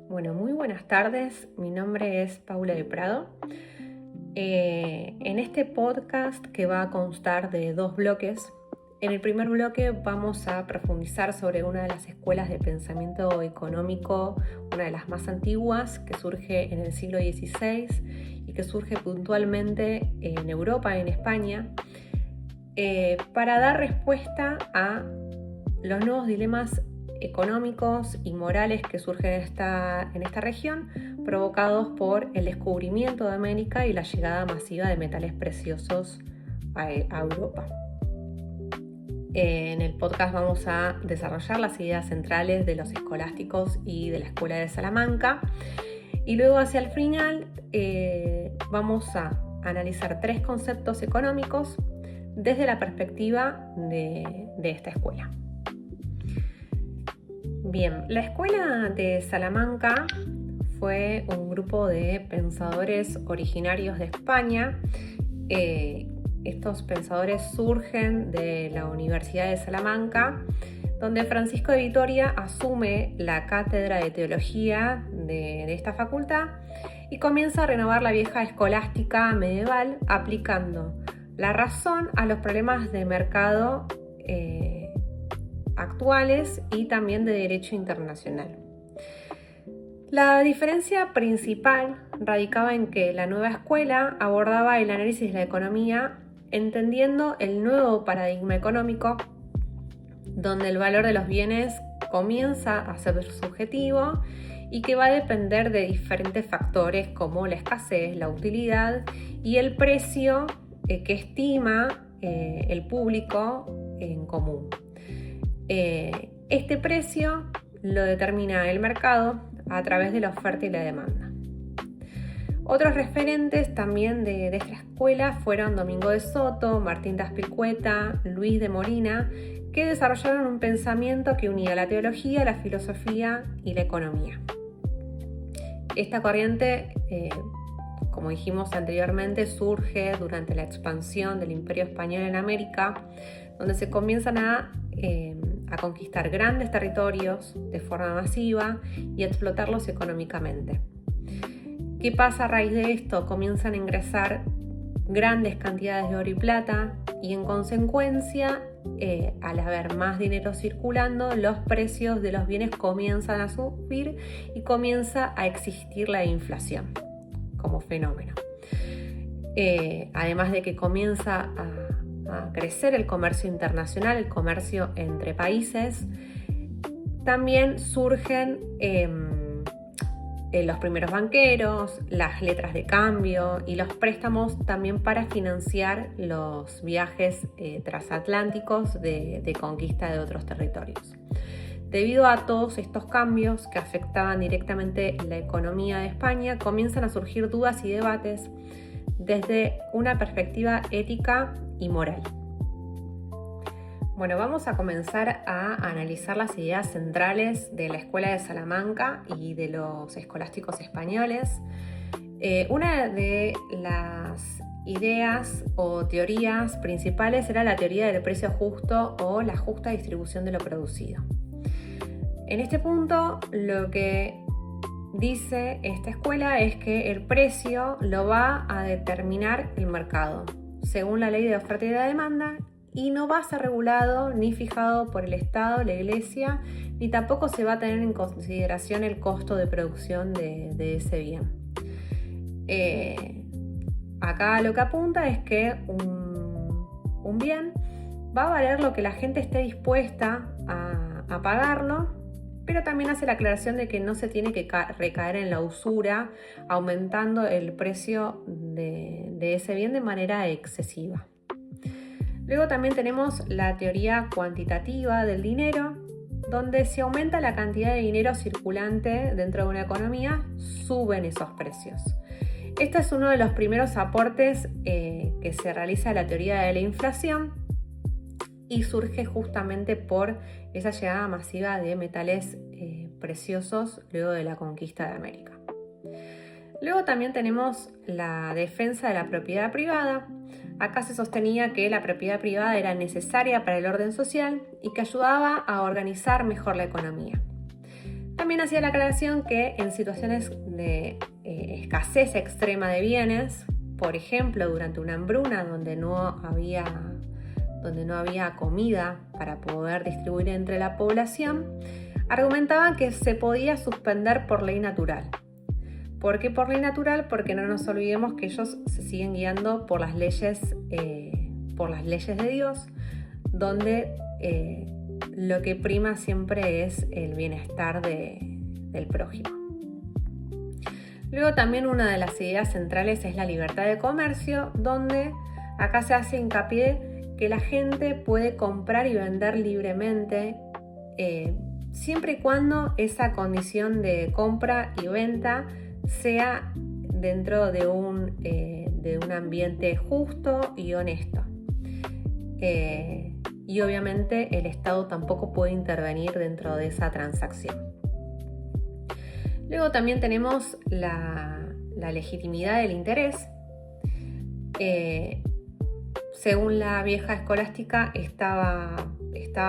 Bueno, muy buenas tardes. Mi nombre es Paula de Prado. En este podcast, que va a constar de 2 bloques, en el primer bloque vamos a profundizar sobre una de las escuelas de pensamiento económico, una de las más antiguas, que surge en el siglo XVI y que surge puntualmente en Europa, en España, para dar respuesta a los nuevos dilemas económicos y morales que surgen en esta región, provocados por el descubrimiento de América y la llegada masiva de metales preciosos a Europa. En el podcast vamos a desarrollar las ideas centrales de los escolásticos y de la Escuela de Salamanca, y luego hacia el final vamos a analizar 3 conceptos económicos desde la perspectiva de esta escuela. Bien, la Escuela de Salamanca fue un grupo de pensadores originarios de España. Estos pensadores surgen de la Universidad de Salamanca, donde Francisco de Vitoria asume la cátedra de teología de esta facultad y comienza a renovar la vieja escolástica medieval, aplicando la razón a los problemas de mercado actuales y también de derecho internacional. La diferencia principal radicaba en que la nueva escuela abordaba el análisis de la economía entendiendo el nuevo paradigma económico, donde el valor de los bienes comienza a ser subjetivo y que va a depender de diferentes factores como la escasez, la utilidad y el precio que estima el público en común. Este precio lo determina el mercado a través de la oferta y la demanda. Otros referentes también de esta escuela fueron Domingo de Soto, Martín de Azpilicueta, Luis de Molina, que desarrollaron un pensamiento que unía la teología, la filosofía y la economía. Esta corriente, como dijimos anteriormente, surge durante la expansión del Imperio Español en América, donde se comienzan a conquistar grandes territorios de forma masiva y a explotarlos económicamente. ¿Qué pasa a raíz de esto? Comienzan a ingresar grandes cantidades de oro y plata y en consecuencia, al haber más dinero circulando, los precios de los bienes comienzan a subir y comienza a existir la inflación como fenómeno. Además de que comienza a crecer el comercio internacional, el comercio entre países, también surgen los primeros banqueros, las letras de cambio y los préstamos también para financiar los viajes transatlánticos de conquista de otros territorios. Debido a todos estos cambios que afectaban directamente la economía de España, comienzan a surgir dudas y debates desde una perspectiva ética y moral. Bueno, vamos a comenzar a analizar las ideas centrales de la Escuela de Salamanca y de los escolásticos españoles. Una de las ideas o teorías principales era la teoría del precio justo o la justa distribución de lo producido. En este punto, lo que dice esta escuela es que el precio lo va a determinar el mercado, según la ley de oferta y de demanda, y no va a ser regulado ni fijado por el Estado, la Iglesia, ni tampoco se va a tener en consideración el costo de producción de ese bien. Acá lo que apunta es que un bien va a valer lo que la gente esté dispuesta a pagarlo, pero también hace la aclaración de que no se tiene que recaer en la usura, aumentando el precio de ese bien de manera excesiva. Luego también tenemos la teoría cuantitativa del dinero, donde si aumenta la cantidad de dinero circulante dentro de una economía, suben esos precios. Este es uno de los primeros aportes que se realiza a la teoría de la inflación y surge justamente por esa llegada masiva de metales preciosos luego de la conquista de América. Luego también tenemos la defensa de la propiedad privada. Acá se sostenía que la propiedad privada era necesaria para el orden social y que ayudaba a organizar mejor la economía. También hacía la aclaración que en situaciones de escasez extrema de bienes, por ejemplo, durante una hambruna donde no había comida para poder distribuir entre la población, argumentaban que se podía suspender por ley natural. ¿Por qué por ley natural? Porque no nos olvidemos que ellos se siguen guiando por las leyes de Dios, donde lo que prima siempre es el bienestar del prójimo. Luego también una de las ideas centrales es la libertad de comercio, donde acá se hace hincapié que la gente puede comprar y vender libremente, siempre y cuando esa condición de compra y venta sea dentro de un ambiente justo y honesto. Y obviamente el Estado tampoco puede intervenir dentro de esa transacción. Luego también tenemos la legitimidad del interés. Según la vieja escolástica estaba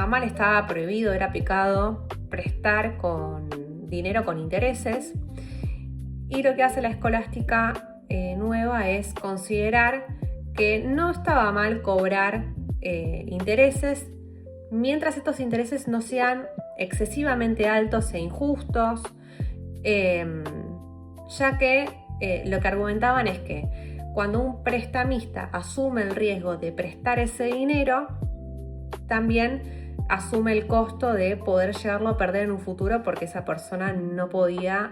mal, estaba prohibido, era pecado prestar con dinero con intereses. Y lo que hace la escolástica nueva es considerar que no estaba mal cobrar intereses mientras estos intereses no sean excesivamente altos e injustos, ya que lo que argumentaban es que cuando un prestamista asume el riesgo de prestar ese dinero, también asume el costo de poder llegarlo a perder en un futuro porque esa persona no podía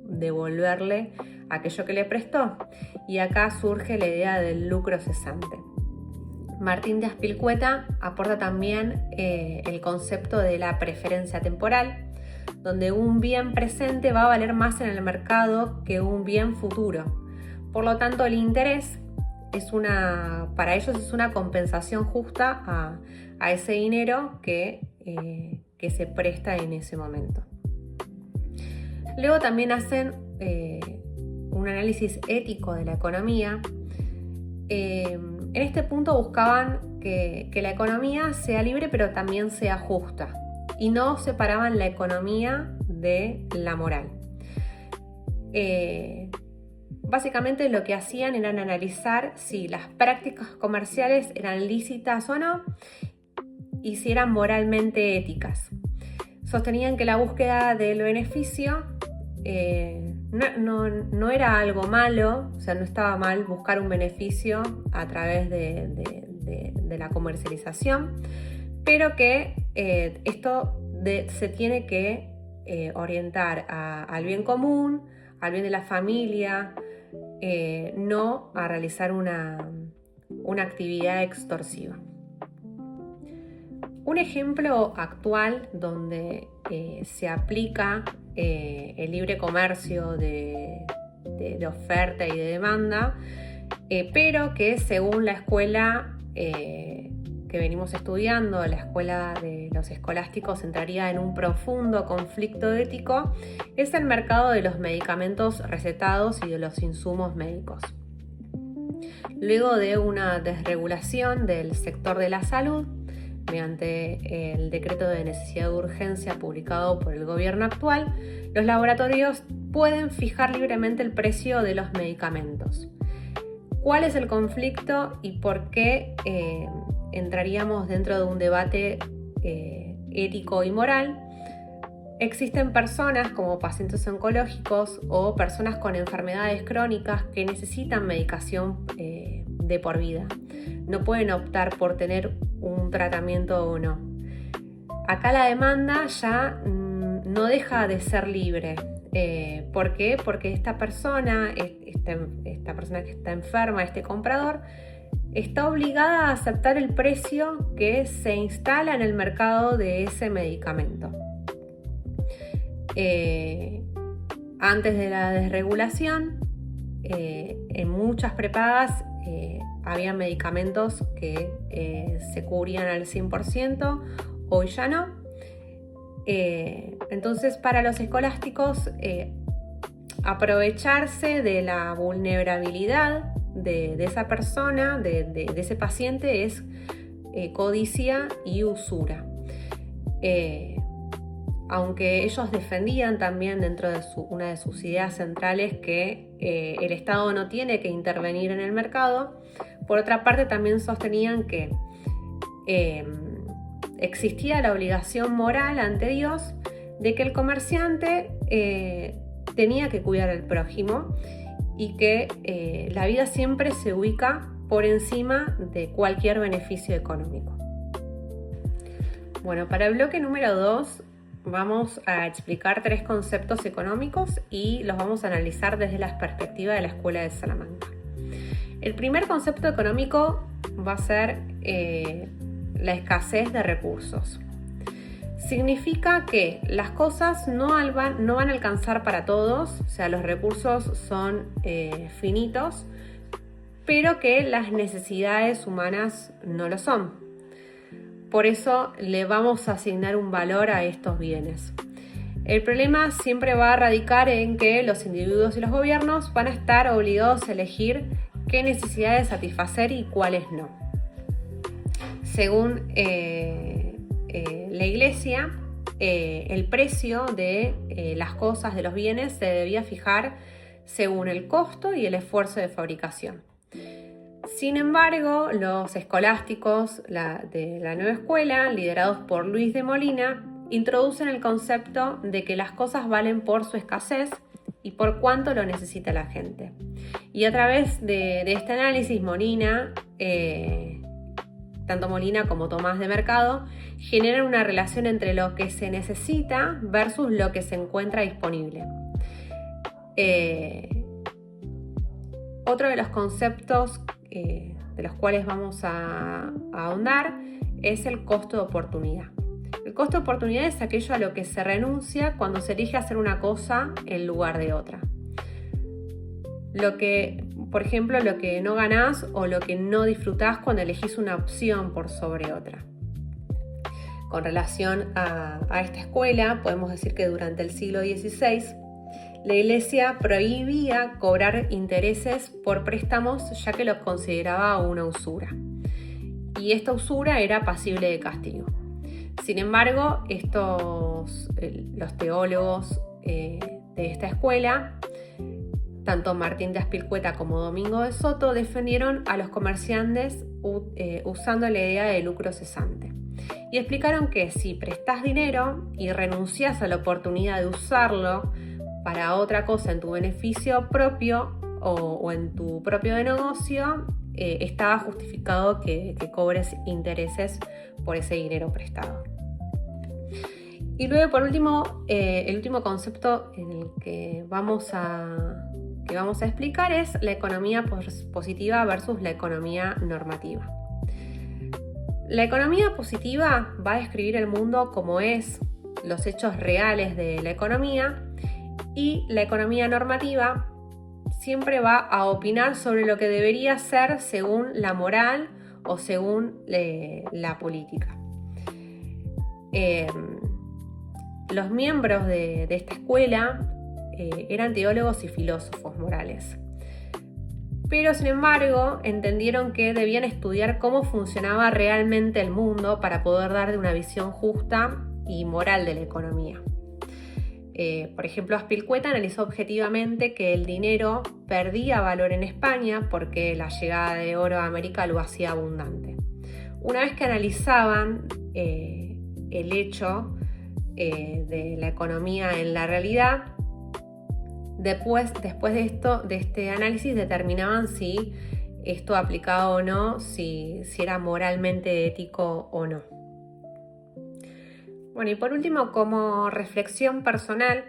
devolverle aquello que le prestó. Y acá surge la idea del lucro cesante. Martín de Azpilcueta aporta también el concepto de la preferencia temporal, donde un bien presente va a valer más en el mercado que un bien futuro. Por lo tanto, el interés para ellos es una compensación justa a ese dinero que se presta en ese momento. Luego también hacen un análisis ético de la economía. En este punto buscaban que la economía sea libre pero también sea justa y no separaban la economía de la moral. Básicamente lo que hacían era analizar si las prácticas comerciales eran lícitas o no y si eran moralmente éticas. Sostenían que la búsqueda del beneficio no era algo malo, o sea, no estaba mal buscar un beneficio a través de la comercialización, pero que esto se tiene que orientar al bien común, al bien de la familia, no a realizar una actividad extorsiva. Un ejemplo actual donde se aplica el libre comercio de oferta y de demanda, pero que según la escuela que venimos estudiando, la escuela de los escolásticos, entraría en un profundo conflicto ético, es el mercado de los medicamentos recetados y de los insumos médicos. Luego de una desregulación del sector de la salud, mediante el decreto de necesidad de urgencia publicado por el gobierno actual, los laboratorios pueden fijar libremente el precio de los medicamentos. ¿Cuál es el conflicto y por qué entraríamos dentro de un debate ético y moral? Existen personas como pacientes oncológicos o personas con enfermedades crónicas que necesitan medicación de por vida. No pueden optar por tener un tratamiento o no. Acá la demanda ya no deja de ser libre. ¿Por qué? Porque esta persona que está enferma, este comprador, está obligada a aceptar el precio que se instala en el mercado de ese medicamento. Antes de la desregulación, en muchas prepagas había medicamentos que se cubrían al 100%, hoy ya no. Entonces, para los escolásticos, aprovecharse de la vulnerabilidad de esa persona, de ese paciente, es codicia y usura. aunque ellos defendían también dentro de una de sus ideas centrales que el Estado no tiene que intervenir en el mercado, por otra parte también sostenían que existía la obligación moral ante Dios de que el comerciante tenía que cuidar al prójimo y que la vida siempre se ubica por encima de cualquier beneficio económico. Bueno, para el bloque número 2 vamos a explicar 3 conceptos económicos y los vamos a analizar desde la perspectiva de la Escuela de Salamanca. El primer concepto económico va a ser la escasez de recursos. Significa que las cosas no van a alcanzar para todos, o sea, los recursos son finitos, pero que las necesidades humanas no lo son. Por eso le vamos a asignar un valor a estos bienes. El problema siempre va a radicar en que los individuos y los gobiernos van a estar obligados a elegir qué necesidades satisfacer y cuáles no. Según la Iglesia, el precio de las cosas, de los bienes, se debía fijar según el costo y el esfuerzo de fabricación. Sin embargo, los escolásticos de la nueva escuela, liderados por Luis de Molina, introducen el concepto de que las cosas valen por su escasez y por cuánto lo necesita la gente. Y a través de este análisis, Molina, tanto Molina como Tomás de Mercado, generan una relación entre lo que se necesita versus lo que se encuentra disponible. Otro de los conceptos de los cuales vamos a ahondar es el costo de oportunidad. El costo de oportunidad es aquello a lo que se renuncia cuando se elige hacer una cosa en lugar de otra. Por ejemplo, lo que no ganás o lo que no disfrutás cuando elegís una opción por sobre otra. Con relación a esta escuela, podemos decir que durante el siglo XVI, la Iglesia prohibía cobrar intereses por préstamos ya que los consideraba una usura. Y esta usura era pasible de castigo. Sin embargo, los teólogos de esta escuela, tanto Martín de Azpilcueta como Domingo de Soto, defendieron a los comerciantes usando la idea de lucro cesante. Y explicaron que si prestás dinero y renunciás a la oportunidad de usarlo para otra cosa en tu beneficio propio o en tu propio negocio, estaba justificado que cobres intereses por ese dinero prestado. Y luego, por último, el último concepto en el que vamos a explicar es la economía positiva versus la economía normativa. La economía positiva va a describir el mundo como es, los hechos reales de la economía, y la economía normativa siempre va a opinar sobre lo que debería ser según la moral o según la política. Los miembros de esta escuela eran teólogos y filósofos morales. Pero sin embargo entendieron que debían estudiar cómo funcionaba realmente el mundo para poder dar una visión justa y moral de la economía. Por ejemplo, Azpilcueta analizó objetivamente que el dinero perdía valor en España porque la llegada de oro a América lo hacía abundante. Una vez que analizaban el hecho de la economía en la realidad, después de este análisis determinaban si esto aplicaba o no, si era moralmente ético o no. Bueno, y por último, como reflexión personal,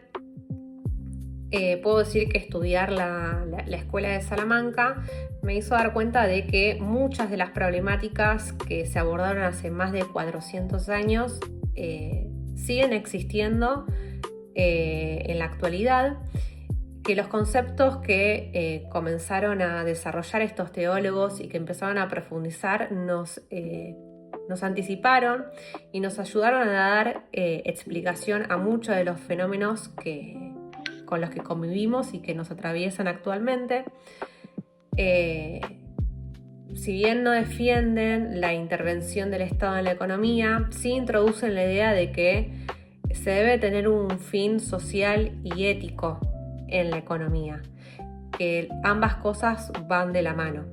puedo decir que estudiar la Escuela de Salamanca me hizo dar cuenta de que muchas de las problemáticas que se abordaron hace más de 400 años siguen existiendo en la actualidad, que los conceptos que comenzaron a desarrollar estos teólogos y que empezaron a profundizar nos anticiparon y nos ayudaron a dar explicación a muchos de los fenómenos con los que convivimos y que nos atraviesan actualmente. Si bien no defienden la intervención del Estado en la economía, sí introducen la idea de que se debe tener un fin social y ético en la economía, que ambas cosas van de la mano.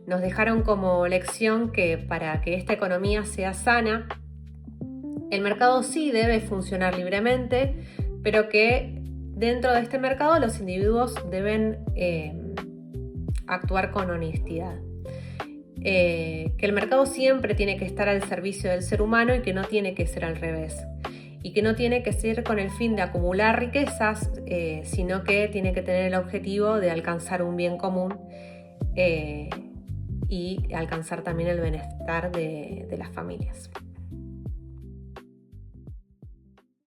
Nos dejaron como lección que para que esta economía sea sana, el mercado sí debe funcionar libremente, pero que dentro de este mercado los individuos deben actuar con honestidad. Que el mercado siempre tiene que estar al servicio del ser humano y que no tiene que ser al revés. Y que no tiene que ser con el fin de acumular riquezas, sino que tiene que tener el objetivo de alcanzar un bien común y alcanzar también el bienestar de las familias.